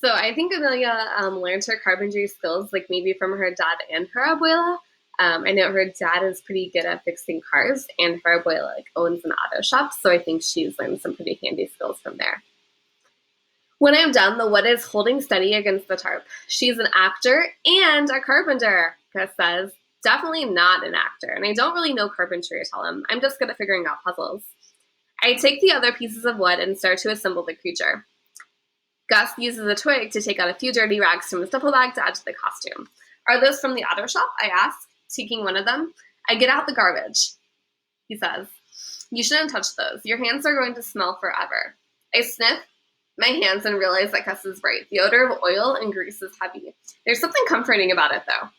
So I think Amelia learned her carpentry skills like maybe from her dad and her abuela. I know her dad is pretty good at fixing cars, and her abuela like owns an auto shop. So I think she's learned some pretty handy skills from there. When I'm done, the wood is holding steady against the tarp. She's an actor and a carpenter, Gus says. Definitely not an actor, and I don't really know carpentry, I tell him. I'm just good at figuring out puzzles. I take the other pieces of wood and start to assemble the creature. Gus uses a twig to take out a few dirty rags from his duffel bag to add to the costume. Are those from the auto shop? I ask, taking one of them. I get out the garbage, he says. You shouldn't touch those. Your hands are going to smell forever. I sniff my hands and realize that Gus is right. The odor of oil and grease is heavy. There's something comforting about it, though.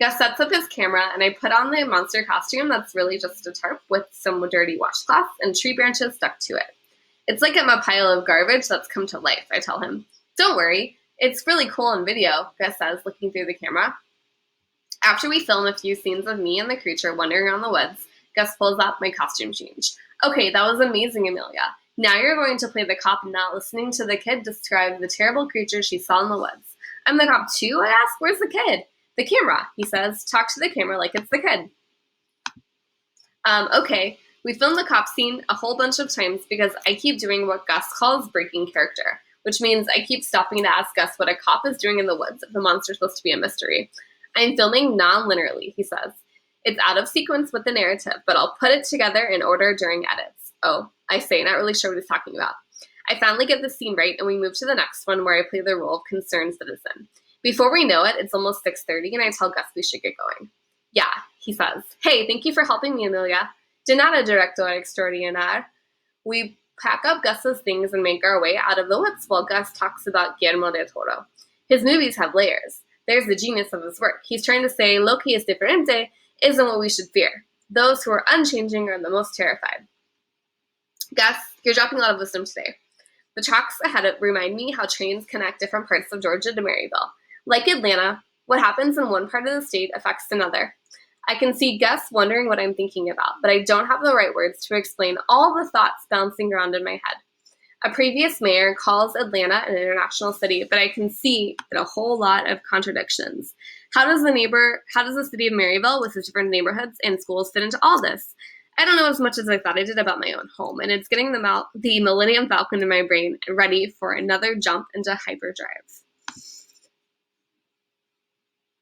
Gus sets up his camera, and I put on the monster costume that's really just a tarp with some dirty washcloths and tree branches stuck to it. It's like I'm a pile of garbage that's come to life, I tell him. Don't worry. It's really cool on video, Gus says, looking through the camera. After we film a few scenes of me and the creature wandering around the woods, Gus pulls out my costume change. Okay, that was amazing, Amelia. Now you're going to play the cop, not listening to the kid describe the terrible creature she saw in the woods. I'm the cop too, I ask. Where's the kid? The camera, he says. Talk to the camera like it's the kid. Okay. We filmed the cop scene a whole bunch of times because I keep doing what Gus calls breaking character, which means I keep stopping to ask Gus what a cop is doing in the woods if the monster's supposed to be a mystery. I'm filming non-linearly, he says. It's out of sequence with the narrative, but I'll put it together in order during edits. Oh, I say, not really sure what he's talking about. I finally get the scene right, and we move to the next one where I play the role of concerned citizen. Before we know it, it's almost 6:30, and I tell Gus we should get going. Yeah, he says. Hey, thank you for helping me, Amelia. De nada, director extraordinaire. We pack up Gus's things and make our way out of the woods while Gus talks about Guillermo del Toro. His movies have layers. There's the genius of his work. He's trying to say lo que es diferente isn't what we should fear. Those who are unchanging are the most terrified. Gus, you're dropping a lot of wisdom today. The tracks ahead remind me how trains connect different parts of Georgia to Maryville. Like Atlanta, what happens in one part of the state affects another. I can see Gus wondering what I'm thinking about, but I don't have the right words to explain all the thoughts bouncing around in my head. A previous mayor calls Atlanta an international city, but I can see a whole lot of contradictions. How does the city of Maryville, with its different neighborhoods and schools, fit into all this? I don't know as much as I thought I did about my own home, and it's getting the Millennium Falcon in my brain ready for another jump into hyperdrive.